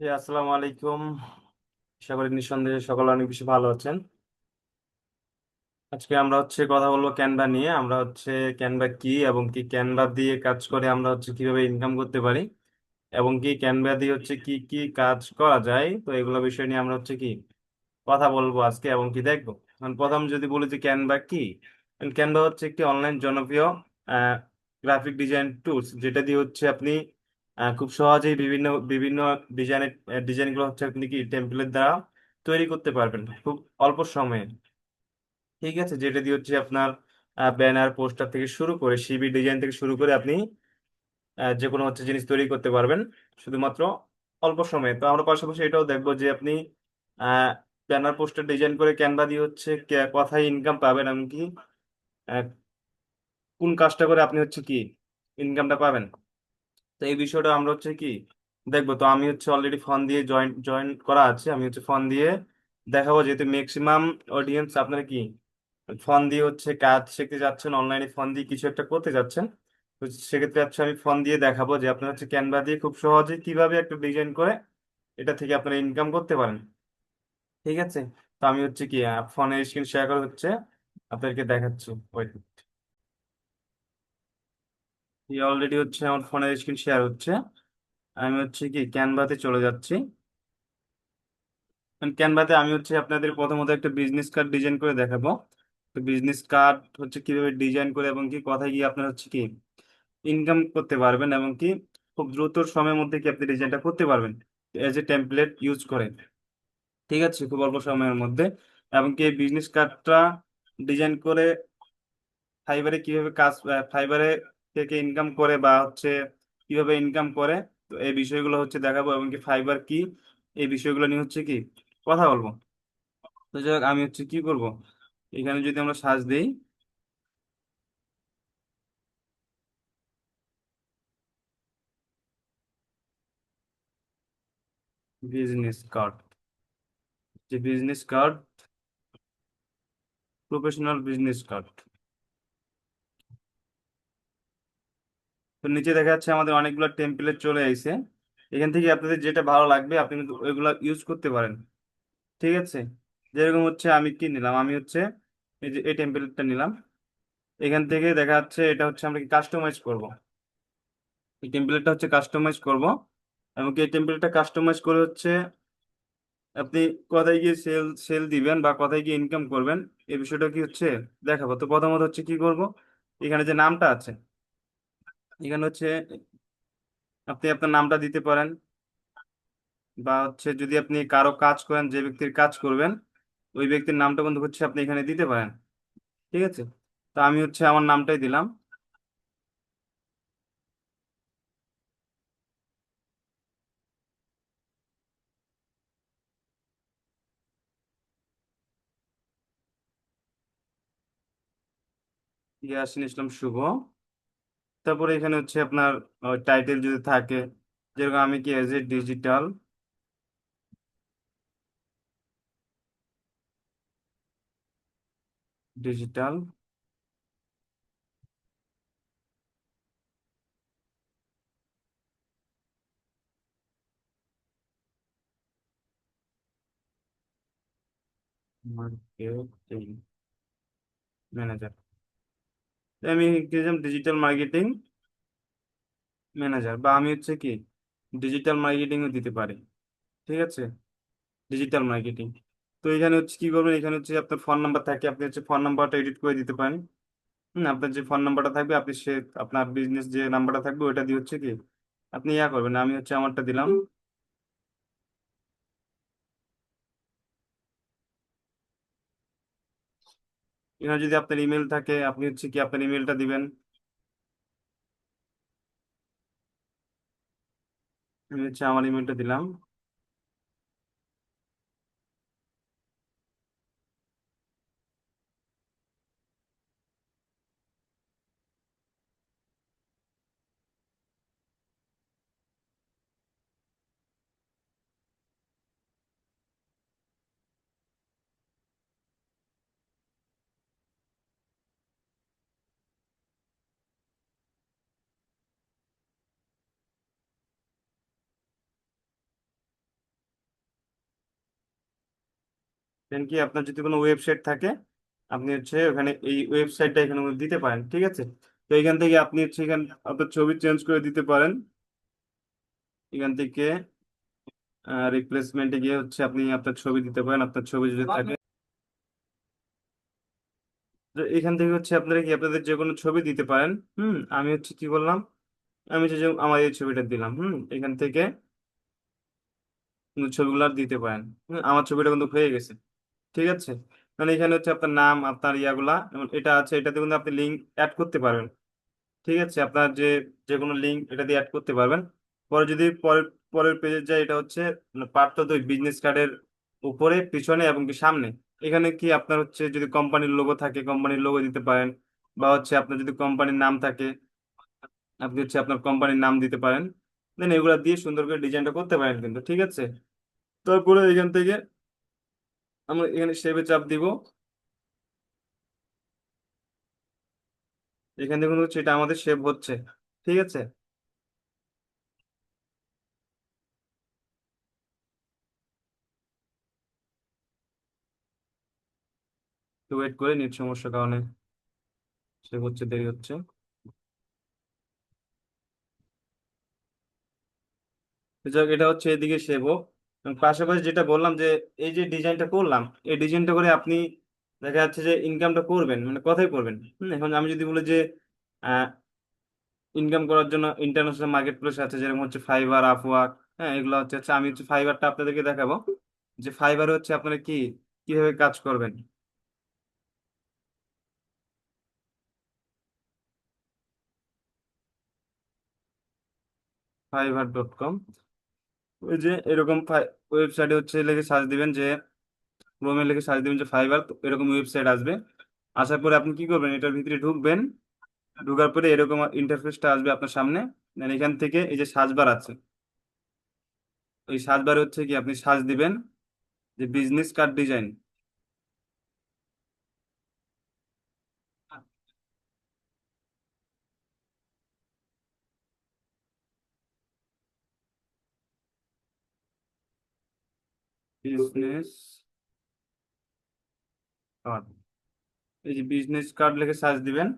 আসসালামু আলাইকুম। আশা করি নিঃসন্দেহে সকলে অনেক বেশি ভালো আছেন। আজকে আমরা কথা বলবো ক্যানভা নিয়ে। আমরা ক্যানভা কি এবং কি ক্যানভা দিয়ে কাজ করে আমরা কিভাবে ইনকাম করতে পারি এবং কি ক্যানভা দিয়ে কি কি কাজ করা যায়। তো এগুলো বিষয় নিয়ে আমরা কথা বলবো আজকে এবং কি দেখবো। এখন প্রথম যদি বলি যে ক্যানভা কি, ক্যানভা একটি অনলাইন জনপ্রিয় গ্রাফিক ডিজাইন টুলস, যেটা দিয়ে আপনি খুব সহজেই বিভিন্ন বিভিন্ন ডিজাইনের ডিজাইনগুলো আপনি কি টেমপ্লেট দ্বারা তৈরি করতে পারবেন খুব অল্প সময়ে। ঠিক আছে, যেটা দিয়ে আপনার ব্যানার পোস্টার থেকে শুরু করে সিবি ডিজাইন থেকে শুরু করে আপনি যে কোনো জিনিস তৈরি করতে পারবেন শুধুমাত্র অল্প সময়ে। তো আমরা পাশাপাশি এটাও দেখবো যে আপনি ব্যানার পোস্টার ডিজাইন করে ক্যানভা দিয়ে কথায় ইনকাম পাবেন এমনকি আহ, কোন কাজটা করে আপনি কি ইনকামটা পাবেন। তো এই বিষয়টা আমরা কি দেখবো। তো আমি অলরেডি ফোন দিয়ে জয়েন জয়েন করা আছে। আমি ফোন দিয়ে দেখাবো, যেহেতু ম্যাক্সিমাম অডিয়েন্স আপনারা কি ফোন দিয়ে কাজ শিখতে যাচ্ছেন, অনলাইনে ফোন দিয়ে কিছু একটা করতে যাচ্ছেন। তো সেক্ষেত্রে আমি ফোন দিয়ে দেখাবো যে আপনার ক্যানভা দিয়ে খুব সহজে কিভাবে একটা ডিজাইন করে এটা থেকে আপনারা ইনকাম করতে পারেন। ঠিক আছে, তো আমি কি ফোনের স্ক্রিন শেয়ার করা আপনাদেরকে দেখাচ্ছি। ওয়েট, অলরেডি আমার ফোনের স্ক্রিন শেয়ার হচ্ছে। আমি কি ক্যানভাতে চলে যাচ্ছি। ক্যানভাতে আমি আপনাদের প্রথমত একটা বিজনেস কার্ড ডিজাইন করে দেখাবো। তো বিজনেস কার্ড কিভাবে ডিজাইন করে এবং কি কথায় গিয়ে আপনার কি ইনকাম করতে পারবেন এবং কি খুব দ্রুত সময়ের মধ্যে কি আপনি ডিজাইনটা করতে পারবেন এজ এ টেমপ্লেট ইউজ করে। ঠিক আছে, খুব অল্প সময়ের মধ্যে। এবং কি এই বিজনেস কার্ডটা ডিজাইন করে ফাইবারে কিভাবে কাজ ফাইবারে থেকে ইনকাম করে বা কিভাবে ইনকাম করে, তো এই বিষয়গুলো দেখাবো এবং কি ফাইবার কি এই বিষয়গুলো নিয়ে কি কথা বলবো। তো যাই হোক, আমি কি করব, এখানে যদি আমরা সার্চ দিই বিজনেস কার্ড, যে business card, professional business card, তো নিচে দেখা যাচ্ছে আমাদের অনেকগুলো টেমপ্লেট চলে আইছে। এখান থেকে আপনাদের যেটা ভালো লাগবে আপনি কিন্তু ওইগুলো ইউজ করতে পারেন। ঠিক আছে, যেরকম আমি কি নিলাম, আমি এই যে এই টেমপ্লেটটা নিলাম। এখান থেকে দেখা যাচ্ছে এটা আমরা কি কাস্টমাইজ করব। এই টেমপ্লেটটা কাস্টমাইজ করব এবং কি এই টেমপ্লেটটা কাস্টমাইজ করে আপনি কোথায় গিয়ে সেল সেল দিবেন বা কোথায় গিয়ে ইনকাম করবেন এই বিষয়টা কি দেখাবো। তো প্রথমত কি করব, এখানে যে নামটা আছে, এখানে আপনি আপনার নামটা দিতে পারেন বা যদি আপনি কারো কাজ করেন, যে ব্যক্তির কাজ করবেন ওই ব্যক্তির নামটা কিন্তু আপনি এখানে দিতে পারেন। ঠিক আছে, তো আমি আমার নামটাই দিলাম। ইয়াসিন ইসলাম শুভ। তারপরে এখানে আপনার টাইটেল যদি থাকে, যেরকম আমি কি as a digital digital marketing manager, আমি ডিজিটাল মার্কেটিং ম্যানেজার, বা আমি কি ডিজিটাল মার্কেটিংও দিতে পারি। ঠিক আছে, ডিজিটাল মার্কেটিং। তো এখানে কি করবেন, এখানে আপনার ফোন নাম্বার থাকে, আপনি ফোন নাম্বারটা এডিট করে দিতে পারেন। আপনার যে ফোন নাম্বারটা থাকবে আপনি আপনার বিজনেস যে নাম্বারটা থাকবে ওইটা দিয়ে কি আপনি ইয়া করবেন। আমি আমারটা দিলাম। এখানে যদি আপনার ইমেল থাকে আপনি কি আপনার ইমেলটা দিবেন। আমি আমার ইমেলটা দিলাম। দেন কি আপনার যদি কোনো ওয়েবসাইট থাকে আপনি হচ্ছে ওখানে এই ওয়েবসাইটটা এখানে দিতে পারেন, ঠিক আছে। তো এখান থেকে আপনি হচ্ছে এখানে আপনার ছবি চেঞ্জ করে দিতে পারেন। এখান থেকে রিপ্লেসমেন্টে গিয়ে হচ্ছে আপনি আপনার ছবি দিতে পারেন, আপনার ছবি যদি থাকে। তো এখান থেকে হচ্ছে আপনারা কি আপনাদের যে কোনো ছবি দিতে পারেন। আমি হচ্ছে কি করলাম, আমি হচ্ছে যে আমার এই ছবিটা দিলাম। এখান থেকে কিন্তু ছবিগুলো আর দিতে পারেন। আমার ছবিটা কিন্তু হয়ে গেছে, ঠিক আছে। মানে এখানে হচ্ছে আপনার নাম, আপনার ইয়াগুলা যেমন এটা আছে, এটাতে কিন্তু আপনি লিঙ্ক অ্যাড করতে পারবেন, ঠিক আছে। আপনার যে যে কোনো লিঙ্ক এটা দিয়ে অ্যাড করতে পারবেন। পরে যদি পরের পরের পেজে যায়, এটা হচ্ছে পার্ট তো বিজনেস কার্ডের উপরে, পিছনে এবং কি সামনে। এখানে কি আপনার হচ্ছে যদি কোম্পানির লোগো থাকে কোম্পানির লোগো দিতে পারেন, বা হচ্ছে আপনার যদি কোম্পানির নাম থাকে আপনি হচ্ছে আপনার কোম্পানির নাম দিতে পারেন। দেন এগুলা দিয়ে সুন্দর করে ডিজাইনটা করতে পারেন কিন্তু, ঠিক আছে। তারপরে এখান থেকে আমরা এখানে সেভে চাপ দিব। এখান থেকে কিন্তু হচ্ছে এটা আমাদের সেভ হচ্ছে, ঠিক আছে। তো ওয়েট করে নেট সমস্যার কারণে সেভ হচ্ছে, দেরি হচ্ছে। তো যাক, এটা হচ্ছে এদিকে সেভ হোক। এবং পাশাপাশি যেটা বললাম যে এই যে ডিজাইনটা করলাম, এই ডিজাইনটা করে আপনি দেখা যাচ্ছে যে ইনকামটা করবেন, মানে কোথায় করবেন। এখন আমি যদি বলি যে ইনকাম করার জন্য ইন্টারন্যাশনাল মার্কেট প্লেস আছে, যেরকম হচ্ছে ফাইবার, আপওয়ার্ক। হ্যাঁ, এগুলো হচ্ছে হচ্ছে আমি হচ্ছে ফাইবারটা আপনাদেরকে দেখাবো, যে ফাইবারে হচ্ছে আপনারা কি কিভাবে কাজ করবেন। fiverr.com, ওই যে এরকম ওয়েবসাইটে হচ্ছে লিখে সার্চ দিবেন যে ক্রোমে লিখে সার্চ দিবেন যে ফাইবার, তো এরকম ওয়েবসাইট আসবে। আসার পরে আপনি কি করবেন, এটার ভিতরে ঢুকবেন। ঢোকার পরে এরকম ইন্টারফেসটা আসবে আপনার সামনে। Then এখান থেকে এই যে সার্চ বার আছে, ওই সার্চ বারে হচ্ছে কি আপনি সার্চ দিবেন যে business card design. Business card, এই যে বিজনেস কার্ড লিখে সার্চ দিবেন।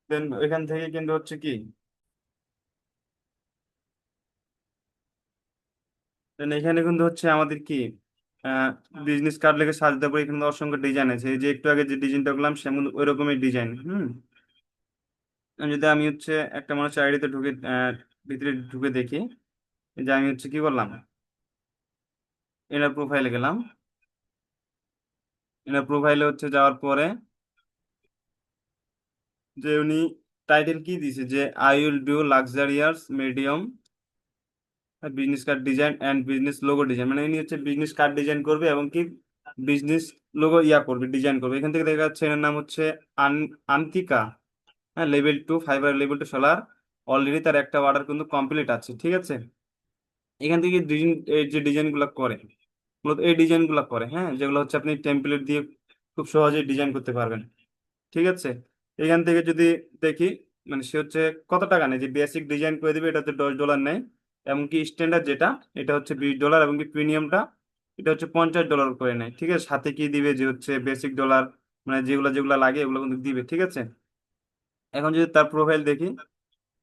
দেন এখান থেকে কিন্তু হচ্ছে কি, দেন এখানে কিন্তু হচ্ছে আমাদের কি বিজনেস কার্ড লিখে সার্চ দেওয়ার পরে এখানে কিন্তু অসংখ্য ডিজাইন আছে। এই যে একটু আগে যে ডিজাইনটা করলাম সেমন ওই রকমই ডিজাইন। যদি আমি হচ্ছে একটা মানুষের আইডিতে ঢুকে ভিতরে ঢুকে দেখি, এই যে আমি হচ্ছে কি করলাম, এনার প্রোফাইলে গেলাম। এনার প্রোফাইলে হচ্ছে যাওয়ার পরে যে উনি টাইটেল কি দিছে যে I will do luxurious medium business card design and business logo design, মানে ইনি হচ্ছে বিজনেস কার্ড ডিজাইন করবে এবং কি বিজনেস লোগো করবে, ডিজাইন করবে। এখান থেকে দেখা যাচ্ছে এনার নাম হচ্ছে আন্তিকা। হ্যাঁ, level 2 fibre, level 2 solar. Already তার একটা অর্ডার কিন্তু কমপ্লিট আছে, ঠিক আছে। এখান থেকে ডিজাইন, এই যে ডিজাইন গুলা করে মূলত এই ডিজাইন গুলা করে, হ্যাঁ, যেগুলো হচ্ছে আপনি টেমপ্লেট দিয়ে খুব সহজেই ডিজাইন করতে পারবেন, ঠিক আছে। এখান থেকে যদি দেখি, মানে সে হচ্ছে কত টাকা নেয়, যে বেসিক ডিজাইন করে দিবে এটা হচ্ছে $10 নেয়। এমনকি স্ট্যান্ডার্ড যেটা, এটা হচ্ছে $20, এবং কি প্রিমিয়ামটা এটা হচ্ছে $50 করে নেয়, ঠিক আছে। সাথে কি দিবে যে হচ্ছে বেসিক ডলার, মানে যেগুলো যেগুলো লাগে এগুলো কিন্তু দিবে, ঠিক আছে। এখন যদি তার প্রোফাইল দেখি,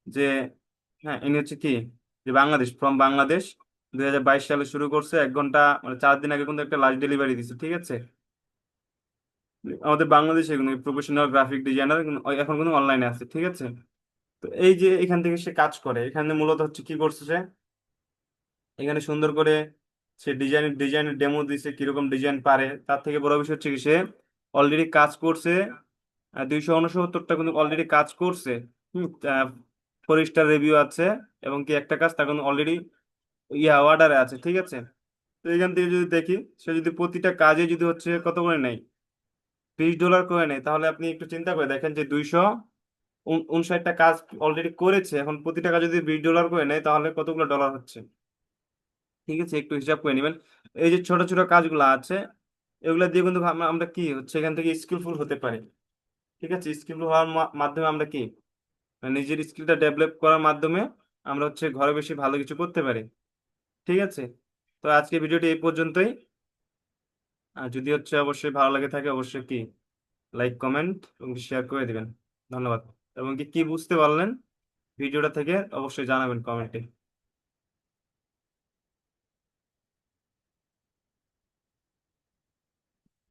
যে হ্যাঁ ইনি হচ্ছে কি, যে বাংলাদেশ, ফ্রম বাংলাদেশ, 2022 সালে শুরু করছে। 1 ঘন্টা মানে 4 দিন আগে কিন্তু একটা লাস্ট ডেলিভারি দিচ্ছে, ঠিক আছে। আমাদের বাংলাদেশে কিন্তু প্রফেশনাল গ্রাফিক ডিজাইনার এখন কিন্তু অনলাইনে আছে, ঠিক আছে। তো এই যে এখান থেকে সে কাজ করে, এখানে মূলত হচ্ছে কি করছে সে, এখানে সুন্দর করে সে ডিজাইনের ডেমো দিছে কিরকম ডিজাইন পারে। তার থেকে বড় বিষয় হচ্ছে কি, সে অলরেডি কাজ করছে 269টা কিন্তু অলরেডি কাজ করছে। 4 স্টার রিভিউ আছে, এবং কি একটা কাজ তার কিন্তু অলরেডি অর্ডারে আছে, ঠিক আছে। তো এখান থেকে যদি দেখি, সে যদি প্রতিটা কাজে যদি হচ্ছে কত করে নেয়, $20 করে নেয়, তাহলে আপনি একটু চিন্তা করে দেখেন যে 259টা কাজ অলরেডি করেছে, এখন প্রতিটা কাজ যদি $20 করে নেয় তাহলে কতগুলো ডলার হচ্ছে, ঠিক আছে। একটু হিসাব করে নেবেন। এই যে ছোট ছোট কাজগুলো আছে, এগুলো দিয়ে কিন্তু আমরা আমরা কি হচ্ছে এখান থেকে স্কিলফুল হতে পারি, ঠিক আছে। স্কিলফুল হওয়ার মাধ্যমে আমরা কি, মানে নিজের স্কিলটা ডেভেলপ করার মাধ্যমে আমরা হচ্ছে ঘরে বেশি ভালো কিছু করতে পারি, ঠিক আছে। তো আজকে ভিডিওটি এই পর্যন্তই। আর যদি হচ্ছে অবশ্যই ভালো লাগে থাকে অবশ্যই কি লাইক কমেন্ট এবং শেয়ার করে দিবেন। ধন্যবাদ। এবং কি কি বুঝতে পারলেন ভিডিওটা থেকে অবশ্যই জানাবেন কমেন্টে।